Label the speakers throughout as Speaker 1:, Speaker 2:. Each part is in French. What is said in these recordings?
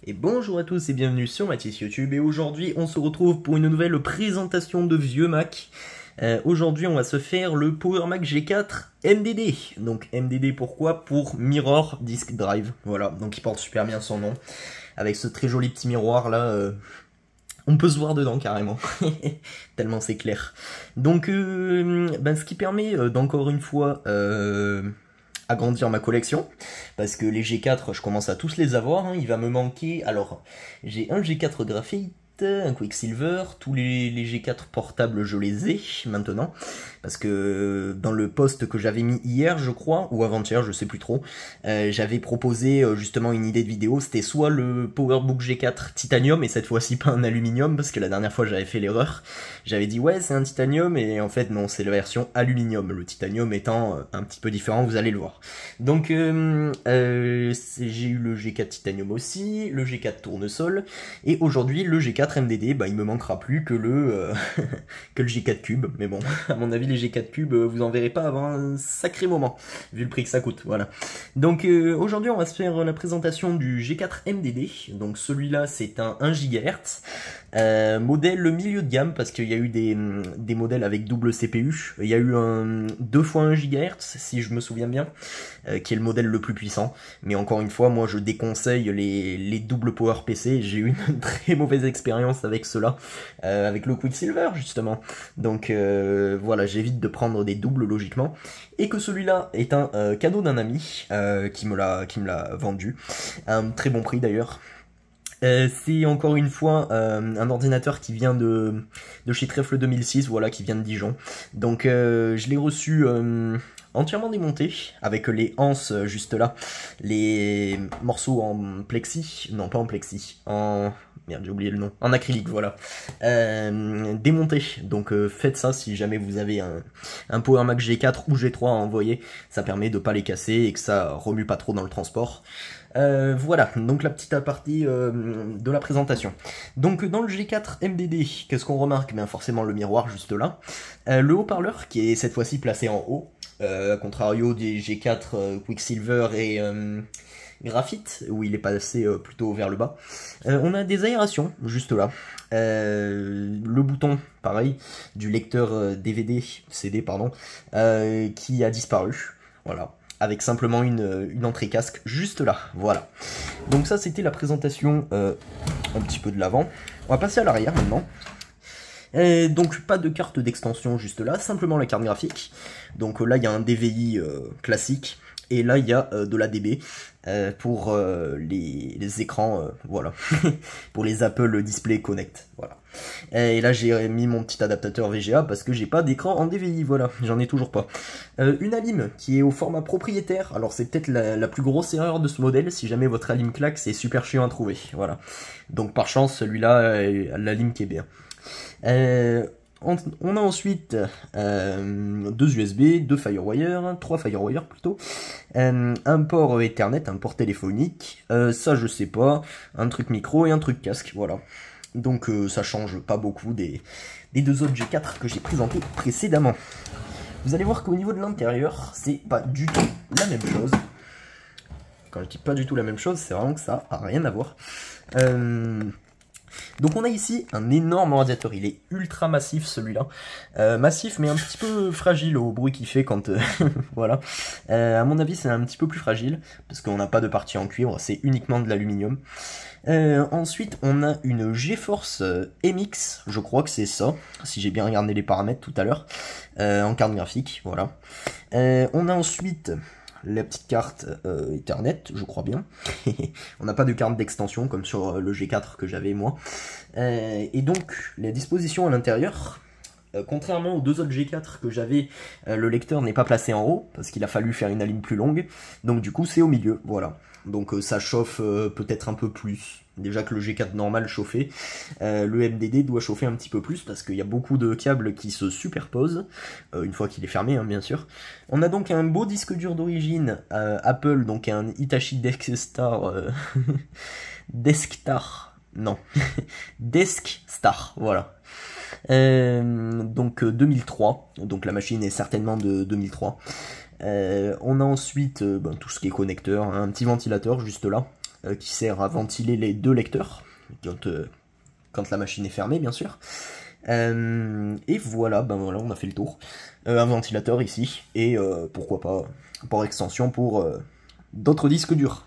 Speaker 1: Et bonjour à tous et bienvenue sur Mathis YouTube, et aujourd'hui on se retrouve pour une nouvelle présentation de vieux Mac. Aujourd'hui on va se faire le Power Mac G4 MDD. Donc MDD pourquoi? Pour Mirror Disk Drive, voilà, donc il porte super bien son nom. Avec ce très joli petit miroir là, on peut se voir dedans carrément, tellement c'est clair. Donc ce qui permet d'encore une fois agrandir ma collection, parce que les G4 je commence à tous les avoir, hein. Il va me manquer, alors j'ai un G4 graphite, un Quicksilver, tous les G4 portables je les ai maintenant, parce que dans le post que j'avais mis hier je crois, ou avant-hier je sais plus trop, j'avais proposé justement une idée de vidéo, c'était soit le PowerBook G4 Titanium, et cette fois-ci pas un aluminium, parce que la dernière fois j'avais fait l'erreur, j'avais dit ouais c'est un Titanium, et en fait non, c'est la version aluminium, le Titanium étant un petit peu différent, vous allez le voir. Donc j'ai eu le G4 Titanium aussi, le G4 Tournesol, et aujourd'hui le G4 MDD, il me manquera plus que le que le G4 Cube, mais bon, à mon avis les G4 Cube, vous en verrez pas avant un sacré moment, vu le prix que ça coûte, voilà. Donc aujourd'hui on va se faire la présentation du G4 MDD, donc celui-là c'est un 1 GHz, modèle milieu de gamme, parce qu'il y a eu des modèles avec double CPU, il y a eu un 2 x 1 GHz, si je me souviens bien, qui est le modèle le plus puissant, mais encore une fois, moi je déconseille les doubles Power PC, j'ai eu une très mauvaise expérience avec cela, avec le Quicksilver justement, donc voilà, j'évite de prendre des doubles logiquement, et que celui-là est un cadeau d'un ami qui me l'a vendu, à un très bon prix d'ailleurs. C'est encore une fois un ordinateur qui vient de chez Trèfle 2006, voilà, qui vient de Dijon. Donc je l'ai reçu entièrement démonté, avec les anses juste là, les morceaux en plexi, non pas en plexi, en... merde j'ai oublié le nom, en acrylique, voilà, démonté, donc faites ça si jamais vous avez un Power Mac G4 ou G3 à envoyer, ça permet de pas les casser et que ça remue pas trop dans le transport. Voilà, donc la petite partie de la présentation. Donc dans le G4 MDD, qu'est-ce qu'on remarque? Bien forcément le miroir juste là, le haut-parleur qui est cette fois-ci placé en haut, à contrario des G4 Quicksilver et Graphite, où il est passé plutôt vers le bas. On a des aérations juste là, le bouton pareil du lecteur DVD, CD pardon, qui a disparu, voilà, avec simplement une entrée casque juste là, voilà. Donc ça c'était la présentation un petit peu de l'avant. On va passer à l'arrière maintenant. Donc pas de carte d'extension juste là, simplement la carte graphique. Donc là il y a un DVI classique, et là il y a de l'ADB pour les écrans, voilà, pour les Apple Display Connect, voilà. Et là j'ai mis mon petit adaptateur VGA parce que j'ai pas d'écran en DVI, voilà, j'en ai toujours pas. Une alim qui est au format propriétaire, alors c'est peut-être la plus grosse erreur de ce modèle, si jamais votre alim claque c'est super chiant à trouver, voilà. Donc par chance celui-là, l'alim qui est bien. On a ensuite 2 USB, 2 Firewire, 3 Firewire plutôt, un port Ethernet, un port téléphonique, ça je sais pas, un truc micro et un truc casque, voilà. Donc ça change pas beaucoup des deux autres G4 que j'ai présentés précédemment. Vous allez voir qu'au niveau de l'intérieur, c'est pas du tout la même chose. Quand je dis pas du tout la même chose, c'est vraiment que ça a rien à voir. Donc on a ici un énorme ordinateur, il est ultra massif celui-là, massif mais un petit peu fragile au bruit qu'il fait quand, voilà, à mon avis c'est un petit peu plus fragile, parce qu'on n'a pas de partie en cuivre, c'est uniquement de l'aluminium. Ensuite on a une GeForce MX, je crois que c'est ça, si j'ai bien regardé les paramètres tout à l'heure, en carte graphique, voilà. On a ensuite la petite carte Ethernet, je crois bien. On n'a pas de carte d'extension comme sur le G4 que j'avais moi. Et donc, la disposition à l'intérieur, contrairement aux deux autres G4 que j'avais, le lecteur n'est pas placé en haut, parce qu'il a fallu faire une ligne plus longue. Donc du coup, c'est au milieu, voilà. Donc ça chauffe peut-être un peu plus. Déjà que le G4 normal chauffait, le MDD doit chauffer un petit peu plus parce qu'il y a beaucoup de câbles qui se superposent, une fois qu'il est fermé hein, bien sûr. On a donc un beau disque dur d'origine Apple, donc un Hitachi Deskstar, Deskstar, voilà. Donc 2003, donc la machine est certainement de 2003. On a ensuite tout ce qui est connecteur, hein, un petit ventilateur juste là, qui sert à ventiler les deux lecteurs, quand la machine est fermée bien sûr. Et voilà, ben voilà, on a fait le tour. Un ventilateur ici, et pourquoi pas, par extension pour d'autres disques durs.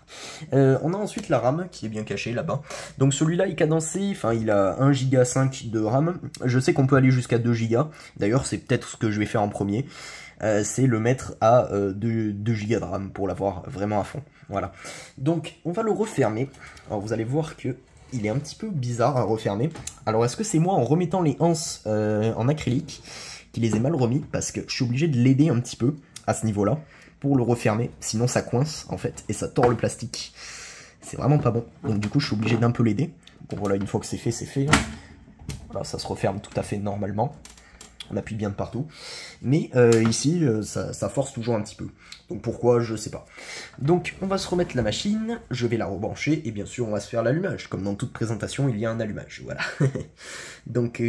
Speaker 1: On a ensuite la RAM qui est bien cachée là-bas. Donc celui-là est cadencé, enfin il a 1,5 Go de RAM. Je sais qu'on peut aller jusqu'à 2 Go. D'ailleurs c'est peut-être ce que je vais faire en premier. C'est le mettre à 2 Go de RAM pour l'avoir vraiment à fond. Voilà. Donc on va le refermer. Alors vous allez voir que il est un petit peu bizarre à refermer. Alors est-ce que c'est moi en remettant les anses en acrylique qui les ai mal remis, parce que je suis obligé de l'aider un petit peu à ce niveau-là pour le refermer, sinon ça coince en fait et ça tord le plastique. C'est vraiment pas bon. Donc du coup je suis obligé d'un peu l'aider. Bon voilà, une fois que c'est fait, c'est fait. Voilà, ça se referme tout à fait normalement. On appuie bien de partout. Mais ici, ça force toujours un petit peu. Donc pourquoi, je sais pas. Donc on va se remettre la machine, je vais la rebrancher, et bien sûr on va se faire l'allumage. Comme dans toute présentation, il y a un allumage, voilà. Donc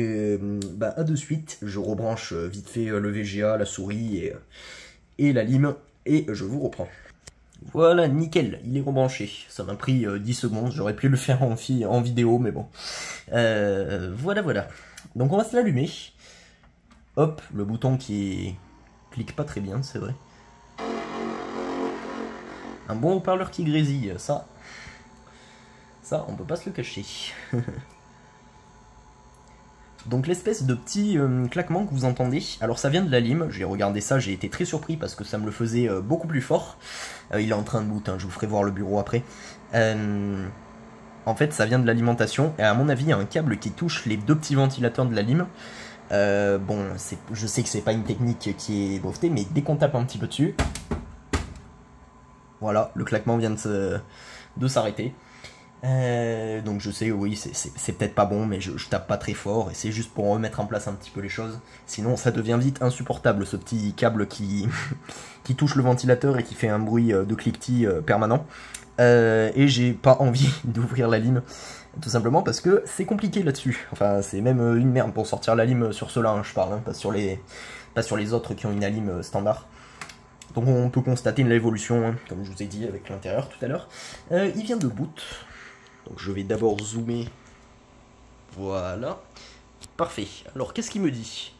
Speaker 1: bah, à de suite, je rebranche vite fait le VGA, la souris et la lime, et je vous reprends. Voilà, nickel, il est rebranché. Ça m'a pris 10 secondes, j'aurais pu le faire en vidéo, mais bon. Voilà. Donc on va se l'allumer. Hop, le bouton qui clique pas très bien, c'est vrai. Un bon haut-parleur qui grésille, ça on peut pas se le cacher. Donc l'espèce de petit claquement que vous entendez, alors ça vient de la lime, j'ai regardé ça, j'ai été très surpris parce que ça me le faisait beaucoup plus fort. Il est en train de boot, hein, je vous ferai voir le bureau après. En fait ça vient de l'alimentation, et à mon avis il y a un câble qui touche les deux petits ventilateurs de la lime. Bon, je sais que c'est pas une technique qui est brevetée, mais dès qu'on tape un petit peu dessus, voilà, le claquement vient de s'arrêter. Donc je sais, oui, c'est peut-être pas bon, mais je tape pas très fort, et c'est juste pour remettre en place un petit peu les choses. Sinon ça devient vite insupportable, ce petit câble qui touche le ventilateur et qui fait un bruit de cliquetis permanent. Et j'ai pas envie d'ouvrir la lime, tout simplement parce que c'est compliqué là-dessus. Enfin, c'est même une merde pour sortir la lime sur ceux-là, hein, je parle, hein, pas sur les autres qui ont une lime standard. Donc on peut constater une évolution, hein, comme je vous ai dit avec l'intérieur tout à l'heure. Il vient de boot. Donc je vais d'abord zoomer. Voilà. Parfait. Alors qu'est-ce qu'il me dit?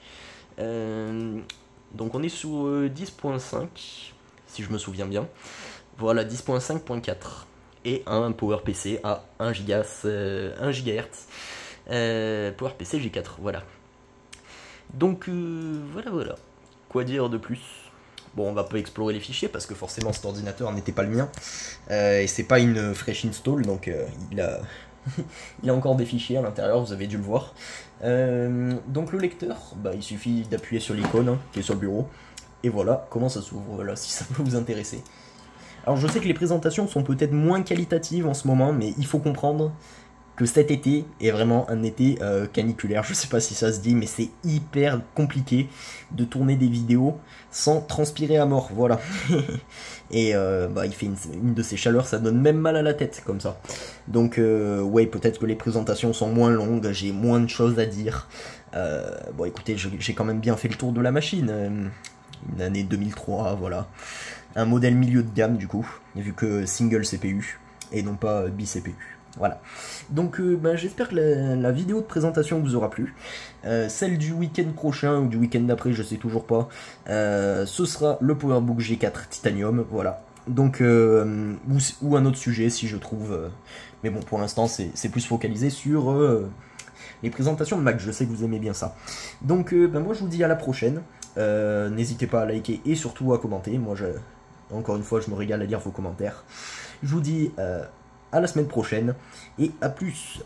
Speaker 1: Donc on est sur 10.5, si je me souviens bien. Voilà, 10.5.4. Et un PowerPC à 1 GHz. PowerPC G4, voilà. Donc voilà. Quoi dire de plus? Bon, on va pas explorer les fichiers parce que forcément cet ordinateur n'était pas le mien. Et c'est pas une fresh install, donc il a encore des fichiers à l'intérieur, vous avez dû le voir. Donc le lecteur, bah, il suffit d'appuyer sur l'icône hein, qui est sur le bureau. Et voilà comment ça s'ouvre, voilà, si ça peut vous intéresser. Alors je sais que les présentations sont peut-être moins qualitatives en ce moment, mais il faut comprendre que cet été est vraiment un été caniculaire. Je sais pas si ça se dit, mais c'est hyper compliqué de tourner des vidéos sans transpirer à mort, voilà. Et bah, il fait une de ces chaleurs, ça donne même mal à la tête, comme ça. Donc ouais, peut-être que les présentations sont moins longues, j'ai moins de choses à dire. Bon écoutez, j'ai quand même bien fait le tour de la machine. Une année 2003, voilà. Un modèle milieu de gamme du coup, vu que single CPU et non pas bi-CPU. Voilà. Donc bah, j'espère que la vidéo de présentation vous aura plu. Celle du week-end prochain ou du week-end d'après, je sais toujours pas. Ce sera le PowerBook G4 Titanium, voilà. Donc ou un autre sujet si je trouve. Mais bon, pour l'instant c'est plus focalisé sur les présentations de Mac. Je sais que vous aimez bien ça. Donc bah, moi je vous dis à la prochaine. N'hésitez pas à liker et surtout à commenter. Moi encore une fois je me régale à lire vos commentaires. Je vous dis à la semaine prochaine et à plus.